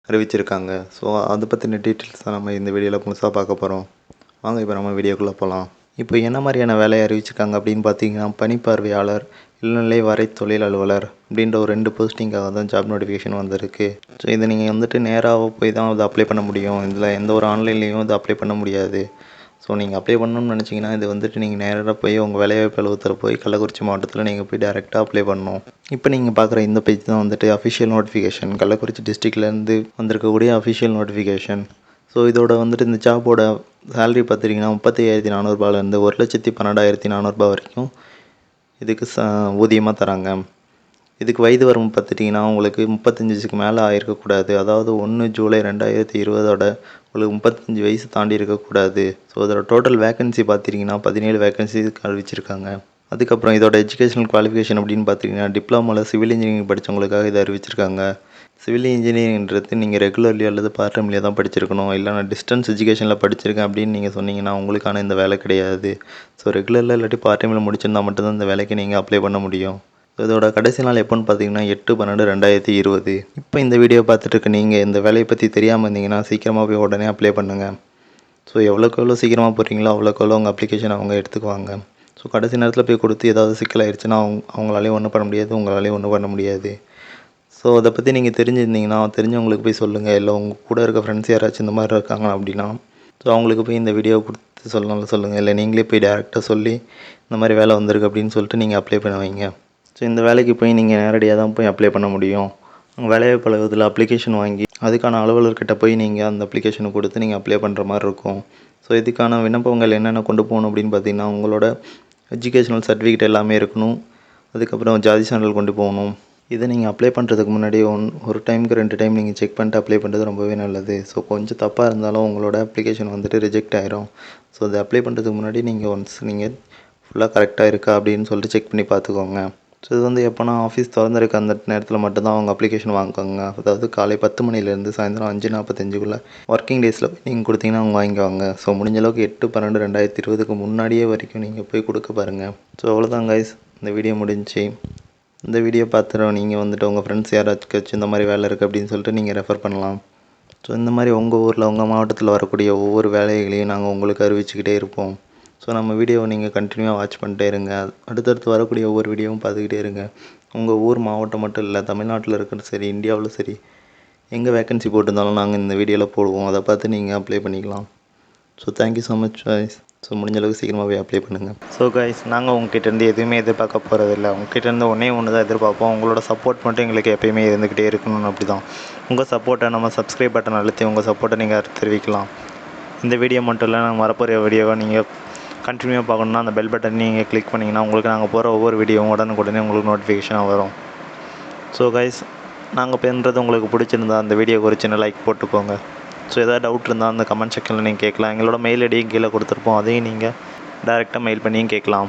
அறிவிச்சிருக்காங்க. ஸோ அதை பற்றின டீட்டெயில்ஸ் தான் நம்ம இந்த வீடியோவில் முழுசாக பார்க்க போகிறோம். வாங்க இப்போ நம்ம வீடியோக்குள்ளே போகலாம். இப்போ என்ன மாதிரியான வேலையை அறிவிச்சிருக்காங்க அப்படின்னு பார்த்தீங்கன்னா, பணிப்பார்வையாளர், இளநிலை வரை தொழில் அலுவலர் அப்படின்ற ஒரு 2 போஸ்டிங்காக தான் ஜாப் நோட்டிஃபிகேஷன் வந்திருக்கு. ஸோ இதை நீங்கள் வந்துட்டு நேராக போய் தான் அதை அப்ளை பண்ண முடியும். இதில் எந்த ஒரு ஆன்லைன்லேயும் இது அப்ளை பண்ண முடியாது. ஸோ நீங்கள் அப்ளை பண்ணணும்னு நினச்சிங்கன்னா இது வந்துட்டு நீங்கள் நேராக போய் உங்கள் வேலைவாய்ப்பு அலுவலகத்தில் போய் கள்ளக்குறிச்சி மாவட்டத்தில் நீங்கள் போய் டேரெக்டாக அப்ளை பண்ணணும். இப்போ நீங்கள் பார்க்குற இந்த பேஜ் தான் வந்துட்டு அஃபிஷியல் நோட்டிஃபிகேஷன், கள்ளக்குறிச்சி டிஸ்ட்ரிக்ட்லேருந்து வந்திருக்கக்கூடிய அஃபிஷியல் நோட்டிஃபிகேஷன். ஸோ இதோட வந்துட்டு இந்த ஜாபோட சேலரி பார்த்துட்டிங்கன்னா 35,400 1,12,400 வரைக்கும் இதுக்கு ஊதியமாக தராங்க. இதுக்கு வயது வரம்பு பார்த்துட்டிங்கன்னா உங்களுக்கு 35 வயசுக்கு மேலே ஆகிருக்கக்கூடாது. அதாவது 1 ஜூலை 2020 உங்களுக்கு 35 வயசு தாண்டி இருக்கக்கூடாது. ஸோ இதோட டோட்டல் வேக்கன்சி பார்த்திங்கன்னா 17 வேக்கன்சி அறிவிச்சிருக்காங்க. அதுக்கப்புறம் இதோட எஜுகேஷனல் குவாலிஃபிகேஷன் அப்படின்னு பார்த்தீங்கன்னா டிப்ளமோவில் சிவில் இன்ஜினியரிங் படித்தவங்களுக்காக இதை அறிவிச்சிருக்காங்க. சிவில் இன்ஜினியரிங்கிறது நீங்கள் ரெகுலர்லி அல்லது பார்ட் டைம்லேயே தான் படிச்சிருக்கணும். இல்லை நான் டிஸ்டன்ஸ் எஜுகேஷனில் படிச்சிருக்கேன் அப்படின்னு நீங்கள் சொன்னீங்கன்னா உங்களுக்கான இந்த வேலை கிடையாது. ஸோ ரெகுலரில் இல்லாட்டி பார்ட் டைமில் முடிச்சிருந்தால் மட்டும்தான் இந்த வேலைக்கு நீங்கள் அப்ளை பண்ண முடியும். இதோட கடைசி நாள் எப்போன்னு பார்த்தீங்கன்னா 8/12/2020. இப்போ இந்த வீடியோ பார்த்துட்டு இருக்க நீங்கள் இந்த வேலையை பற்றி தெரியாமல் இருந்தீங்கன்னா சீக்கிரமாக போய் உடனே அப்ளை பண்ணுங்கள். ஸோ எவ்வளோக்கு எவ்வளோ சீக்கிரமாக போகிறீங்களோ அவ்வளோக்கு எவ்வளோ உங்கள் அப்ளிகேஷன் அவங்க எடுத்துக்குவாங்க. ஸோ கடைசி நேரத்தில் போய் கொடுத்து ஏதாவது சிக்கலாயிருச்சுன்னா அவங்களாலையும் ஒன்றும் பண்ண முடியாது, உங்களாலையும் ஒன்றும் பண்ண முடியாது. ஸோ அதை பற்றி நீங்கள் தெரிஞ்சிருந்தீங்கன்னா தெரிஞ்சவங்களுக்கு போய் சொல்லுங்கள். இல்லை உங்கள் கூட இருக்க ஃப்ரெண்ட்ஸ் யாராச்சும் இந்த மாதிரி இருக்காங்க அப்படின்னா ஸோ அவங்களுக்கு போய் இந்த வீடியோ கொடுத்து சொல்லுங்கள். இல்லை நீங்களே போய் டேரெக்டாக சொல்லி இந்த மாதிரி வேலை வந்திருக்கு அப்படின்னு சொல்லிட்டு நீங்கள் அப்ளை பண்ண வைங்க. ஸோ இந்த வேலைக்கு போய் நீங்கள் நேரடியாக தான் போய் அப்ளை பண்ண முடியும். உங்கள் வேலைவாய்ப்பு அலுவலகத்தில் அப்ளிகேஷன் வாங்கி அதுக்கான அலுவலர்கிட்ட போய் நீங்கள் அந்த அப்ளிகேஷனை கொடுத்து நீங்கள் அப்ளை பண்ணுற மாதிரி இருக்கும். ஸோ இதுக்கான விண்ணப்பங்கள் என்னென்ன கொண்டு போகணும் அப்படின்னு பார்த்தீங்கன்னா உங்களோட எஜுகேஷனல் சர்டிஃபிகேட் எல்லாமே இருக்கணும். அதுக்கப்புறம் ஜாதி சான்றிதழ் கொண்டு போகணும். இதை நீங்கள் அப்ளை பண்ணுறதுக்கு முன்னாடி ஒரு டைமுக்கு 2 டைம் நீங்கள் செக் பண்ணிட்டு அப்ளை பண்ணுறது ரொம்பவே நல்லது. ஸோ கொஞ்சம் தப்பாக இருந்தாலும் உங்களோட அப்ளிகேஷன் வந்துட்டு ரிஜெக்ட் ஆயிரும். ஸோ அதை அப்ளை பண்ணுறதுக்கு முன்னாடி நீங்கள் ஃபுல்லாக கரெக்டாக இருக்கா அப்படின்னு சொல்லிட்டு செக் பண்ணி பார்த்துக்கோங்க. ஸோ இது வந்து எப்போனா ஆஃபீஸ் திறந்துருக்க அந்த நேரத்தில் மட்டும்தான் அவங்க அப்ளிகேஷன் வாங்குவாங்க. அதாவது காலை 10 மணிலேருந்து சாயந்தரம் 5:45 ஒர்க்கிங் டேஸில் போய் நீங்கள் கொடுத்தீங்கன்னா அவங்க வாங்கிக்குவாங்க. ஸோ முடிஞ்ச அளவுக்கு 8/12/2020 முன்னாடியே வரைக்கும் நீங்கள் போய் கொடுக்க பாருங்கள். ஸோ அவ்வளோதான் கைஸ், இந்த வீடியோ முடிஞ்சு. இந்த வீடியோ பார்த்துட்டு நீங்கள் வந்துட்டு உங்கள் ஃப்ரெண்ட்ஸ் யாராச்சும் இந்த மாதிரி வேலை இருக்குது அப்படின்னு சொல்லிட்டு நீங்கள் ரெஃபர் பண்ணலாம். ஸோ இந்த மாதிரி உங்கள் ஊரில் உங்கள் மாவட்டத்தில் வரக்கூடிய ஒவ்வொரு வேலைகளையும் நாங்கள் உங்களுக்கு அறிவிச்சுக்கிட்டே இருப்போம். ஸோ நம்ம வீடியோவை நீங்கள் கண்டினியூவாக வாட்ச் பண்ணிட்டே இருங்க. அடுத்தடுத்து வரக்கூடிய ஒவ்வொரு வீடியோவும் பார்த்துக்கிட்டே இருங்க. உங்கள் ஊர் மாவட்டம் மட்டும் இல்லை, தமிழ்நாட்டில் இருக்கிறது சரி, இந்தியாவில் சரி, எங்கே வேக்கன்சி போட்டிருந்தாலும் நாங்கள் இந்த வீடியோவில் போடுவோம். அதை பார்த்து நீங்கள் அப்ளை பண்ணிக்கலாம். So thank you so much guys. So முடிஞ்ச அளவுக்கு சீக்கிரமாகவே அப்ளை பண்ணுங்கள். ஸோ கைஸ், நாங்கள் உங்ககிட்டேருந்து எதுவுமே எதிர்பார்க்க போகிறதில்ல. உங்ககிட்டேருந்து ஒன்று தான் எதிர்பார்ப்போம். உங்களோட சப்போர்ட் மட்டும் எங்களுக்கு எப்போயுமே இருந்துக்கிட்டே இருக்கணும்னு அப்படி தான். உங்கள் சப்போர்ட்டை நம்ம சப்ஸ்கிரைப் பட்டன் அழுத்தி உங்கள் சப்போர்ட்டை நீங்கள் தெரிவிக்கலாம். இந்த வீடியோ மட்டும் இல்லை, நாங்கள் வரப்போகிற வீடியோவை நீங்கள் கண்டினியூவாக பார்க்கணுன்னா அந்த பெல் பட்டன் நீங்கள் கிளிக் பண்ணிங்கன்னா உங்களுக்கு நாங்கள் போகிற ஒவ்வொரு வீடியோவும் உடனுக்குடனே உங்களுக்கு நோட்டிஃபிகேஷனாக வரும். ஸோ கைஸ், நாங்கள் பண்ணுறது உங்களுக்கு பிடிச்சிருந்தா அந்த வீடியோக்கு ஒரு சின்ன லைக் போட்டுக்கோங்க. ஸோ எதாவது டவுட் இருந்தால் அந்த கமெண்ட் செக்ஷனில் நீங்கள் கேட்கலாம். எங்களோட மெயில் ஐடியும் கீழே கொடுத்துருப்போம், அதையும் நீங்கள் டைரெக்டாக மெயில் பண்ணியும் கேட்கலாம்.